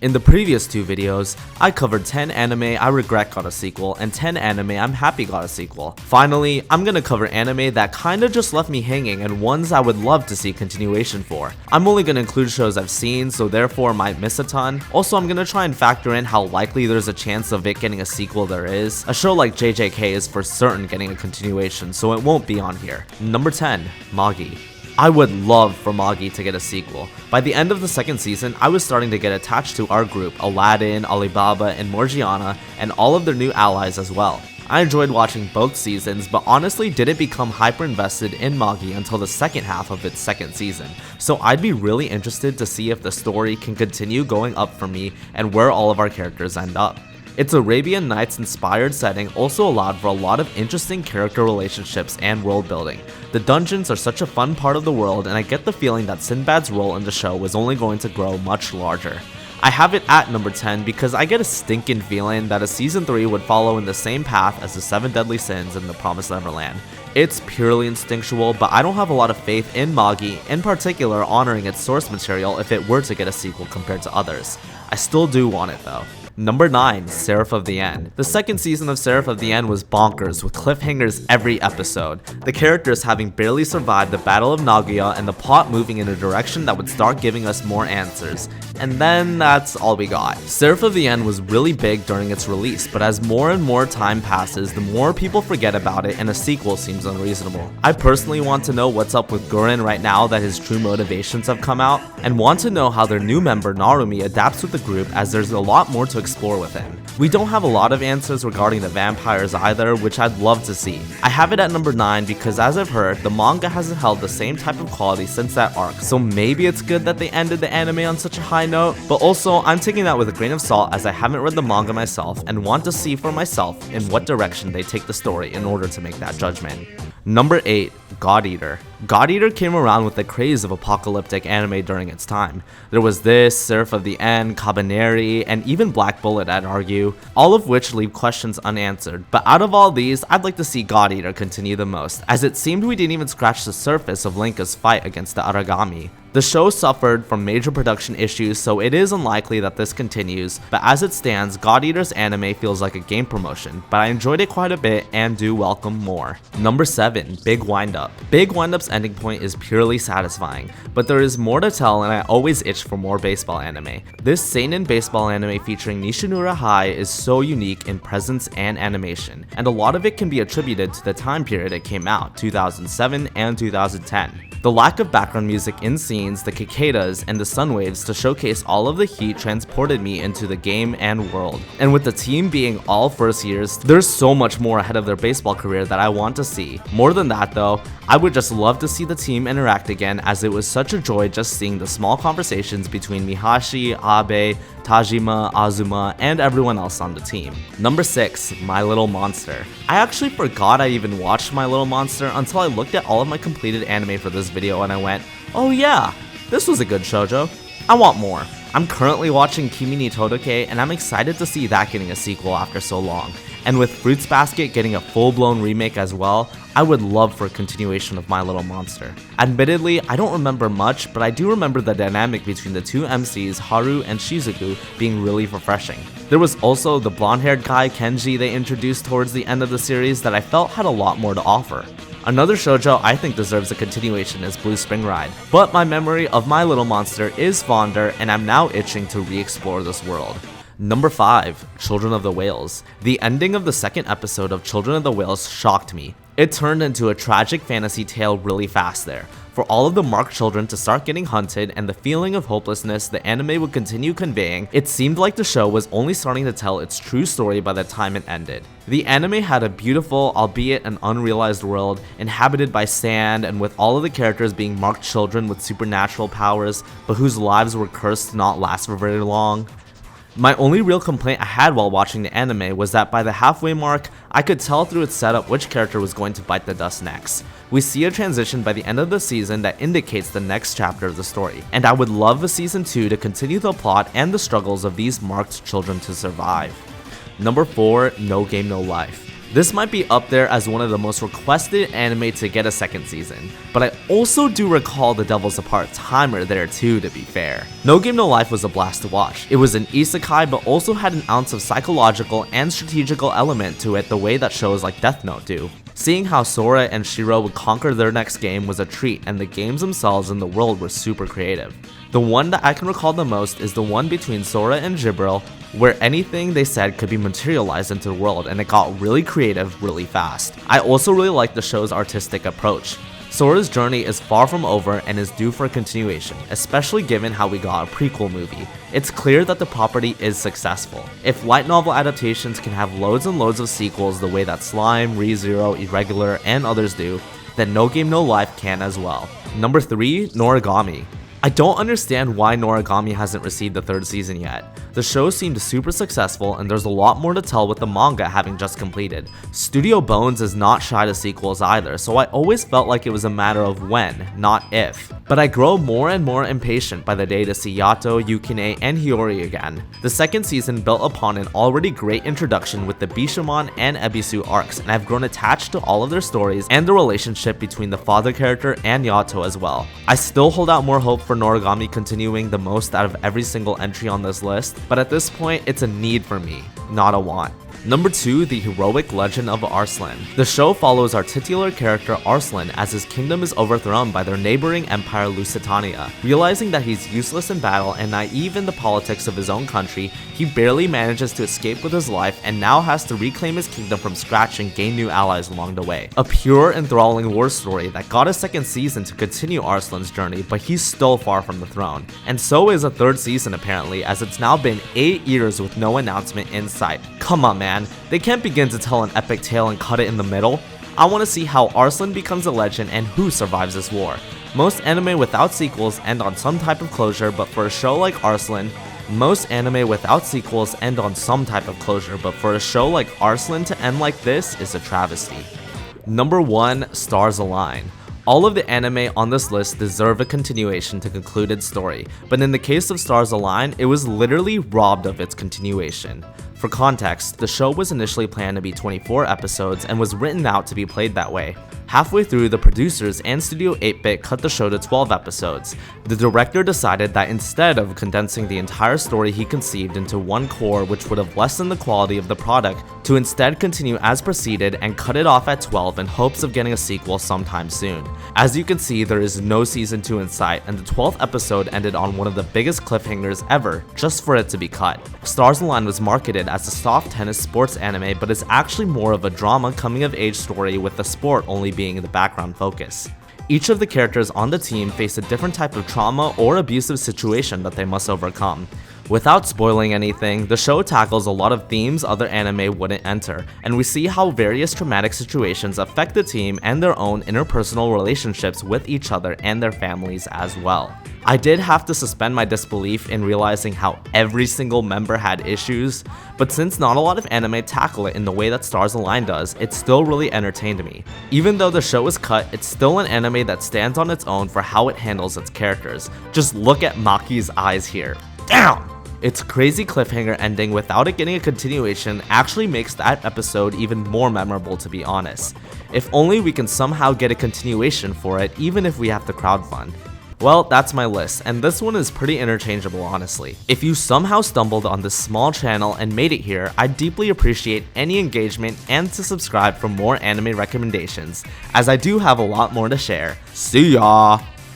In the previous 2 videos, I covered 10 anime I regret got a sequel and 10 anime I'm happy got a sequel. Finally, I'm gonna cover anime that kinda just left me hanging and ones I would love to see continuation for. I'm only gonna include shows I've seen, so therefore might miss a ton. Also, I'm gonna try and factor in how likely there's a chance of it getting a sequel there is. A show like JJK is for certain getting a continuation, so it won't be on here. Number 10, Magi. I would love for Magi to get a sequel. By the end of the 2nd season, I was starting to get attached to our group, Aladdin, Alibaba, and Morgiana, and all of their new allies as well. I enjoyed watching both seasons, but honestly didn't become hyper invested in Magi until the second half of its 2nd season, so I'd be really interested to see if the story can continue going up for me and where all of our characters end up. Its Arabian Nights inspired setting also allowed for a lot of interesting character relationships and world building. The dungeons are such a fun part of the world, and I get the feeling that Sinbad's role in the show was only going to grow much larger. I have it at number 10 because I get a stinking feeling that a season 3 would follow in the same path as the 7 Deadly Sins and the Promised Neverland. It's purely instinctual, but I don't have a lot of faith in Magi, in particular honoring its source material if it were to get a sequel compared to others. I still do want it though. Number 9, Seraph of the End. The 2nd season of Seraph of the End was bonkers, with cliffhangers every episode. The characters having barely survived the Battle of Nagoya and the plot moving in a direction that would start giving us more answers. And then that's all we got. Seraph of the End was really big during its release, but as more and more time passes, the more people forget about it and a sequel seems unreasonable. I personally want to know what's up with Gurren right now that his true motivations have come out, and want to know how their new member Narumi adapts with the group, as there's a lot more to explore with him. We don't have a lot of answers regarding the vampires either, which I'd love to see. I have it at number 9 because, as I've heard, the manga hasn't held the same type of quality since that arc, so maybe it's good that they ended the anime on such a high note, but also I'm taking that with a grain of salt as I haven't read the manga myself and want to see for myself in what direction they take the story in order to make that judgment. Number 8, God Eater. God Eater came around with the craze of apocalyptic anime during its time. There was this, Seraph of the End, Kabaneri, and even Black Bullet, I'd argue, all of which leave questions unanswered. But out of all these, I'd like to see God Eater continue the most, as it seemed we didn't even scratch the surface of Linka's fight against the Aragami. The show suffered from major production issues, so it is unlikely that this continues, but as it stands, God Eater's anime feels like a game promotion, but I enjoyed it quite a bit and do welcome more. Number 7, Big Windup. Big Windup's ending point is purely satisfying, but there is more to tell and I always itch for more baseball anime. This seinen baseball anime featuring Nishimura High is so unique in presence and animation, and a lot of it can be attributed to the time period it came out, 2007 and 2010. The lack of background music in scenes, the cicadas, and the sun waves to showcase all of the heat transported me into the game and world. And with the team being all first years, there's so much more ahead of their baseball career that I want to see. More than that though, I would just love to see the team interact again, as it was such a joy just seeing the small conversations between Mihashi, Abe, Tajima, Azuma, and everyone else on the team. Number 6, My Little Monster. I actually forgot I even watched My Little Monster until I looked at all of my completed anime for this video and I went, oh yeah, this was a good shoujo. I want more. I'm currently watching Kimi ni Todoke and I'm excited to see that getting a sequel after so long. And with Fruits Basket getting a full-blown remake as well, I would love for a continuation of My Little Monster. Admittedly, I don't remember much, but I do remember the dynamic between the two MCs, Haru and Shizuku, being really refreshing. There was also the blonde-haired guy, Kenji, they introduced towards the end of the series that I felt had a lot more to offer. Another shoujo I think deserves a continuation is Blue Spring Ride, but my memory of My Little Monster is fonder and I'm now itching to re-explore this world. Number 5, Children of the Whales. The ending of the 2nd episode of Children of the Whales shocked me. It turned into a tragic fantasy tale really fast there. For all of the marked children to start getting hunted and the feeling of hopelessness the anime would continue conveying, it seemed like the show was only starting to tell its true story by the time it ended. The anime had a beautiful, albeit an unrealized world, inhabited by sand and with all of the characters being marked children with supernatural powers, but whose lives were cursed to not last for very long. My only real complaint I had while watching the anime was that by the halfway mark, I could tell through its setup which character was going to bite the dust next. We see a transition by the end of the season that indicates the next chapter of the story, and I would love a season 2 to continue the plot and the struggles of these marked children to survive. Number 4, No Game No Life. This might be up there as one of the most requested anime to get a second season, but I also do recall the Devils Apart timer there too, to be fair. No Game No Life was a blast to watch. It was an isekai but also had an ounce of psychological and strategical element to it the way that shows like Death Note do. Seeing how Sora and Shiro would conquer their next game was a treat, and the games themselves and the world were super creative. The one that I can recall the most is the one between Sora and Jibril, where anything they said could be materialized into the world, and it got really creative really fast. I also really like the show's artistic approach. Sora's journey is far from over and is due for a continuation, especially given how we got a prequel movie. It's clear that the property is successful. If light novel adaptations can have loads and loads of sequels the way that Slime, ReZero, Irregular, and others do, then No Game No Life can as well. Number 3, Noragami. I don't understand why Noragami hasn't received the third season yet. The show seemed super successful and there's a lot more to tell with the manga having just completed. Studio Bones is not shy to sequels either, so I always felt like it was a matter of when, not if. But I grow more and more impatient by the day to see Yato, Yukine, and Hiyori again. The second season built upon an already great introduction with the Bishamon and Ebisu arcs, and I've grown attached to all of their stories and the relationship between the father character and Yato as well. I still hold out more hope for Noragami continuing the most out of every single entry on this list, but at this point it's a need for me, not a want. Number 2, The Heroic Legend of Arsen. The show follows our titular character Arsen as his kingdom is overthrown by their neighboring empire Lusitania. Realizing that he's useless in battle and naive in the politics of his own country, he barely manages to escape with his life and now has to reclaim his kingdom from scratch and gain new allies along the way. A pure, enthralling war story that got a second season to continue Arsen's journey, but he's still far from the throne. And so is a third season apparently, as it's now been 8 years with no announcement in sight. Come on man, they can't begin to tell an epic tale and cut it in the middle. I want to see how Arsen becomes a legend and who survives this war. Most anime without sequels end on some type of closure, but for a show like Arsen, most anime without sequels end on some type of closure, but for a show like Arsen to end like this is a travesty. Number 1, Stars Align. All of the anime on this list deserve a continuation to conclude its story, but in the case of Stars Align, it was literally robbed of its continuation. For context, the show was initially planned to be 24 episodes and was written out to be played that way. Halfway through, the producers and Studio 8-Bit cut the show to 12 episodes. The director decided that instead of condensing the entire story he conceived into one core which would have lessened the quality of the product, to instead continue as proceeded and cut it off at 12 in hopes of getting a sequel sometime soon. As you can see, there is no season 2 in sight, and the 12th episode ended on one of the biggest cliffhangers ever, just for it to be cut. Stars Align was marketed as a soft tennis sports anime, but is actually more of a drama coming-of-age story with the sport only being the background focus. Each of the characters on the team face a different type of trauma or abusive situation that they must overcome. Without spoiling anything, the show tackles a lot of themes other anime wouldn't enter, and we see how various traumatic situations affect the team and their own interpersonal relationships with each other and their families as well. I did have to suspend my disbelief in realizing how every single member had issues, but since not a lot of anime tackle it in the way that Stars Align does, it still really entertained me. Even though the show is cut, it's still an anime that stands on its own for how it handles its characters. Just look at Maki's eyes here. Damn! Its crazy cliffhanger ending without it getting a continuation actually makes that episode even more memorable, to be honest. If only we can somehow get a continuation for it, even if we have to crowdfund. Well, that's my list, and this one is pretty interchangeable honestly. If you somehow stumbled on this small channel and made it here, I'd deeply appreciate any engagement and to subscribe for more anime recommendations, as I do have a lot more to share. See ya!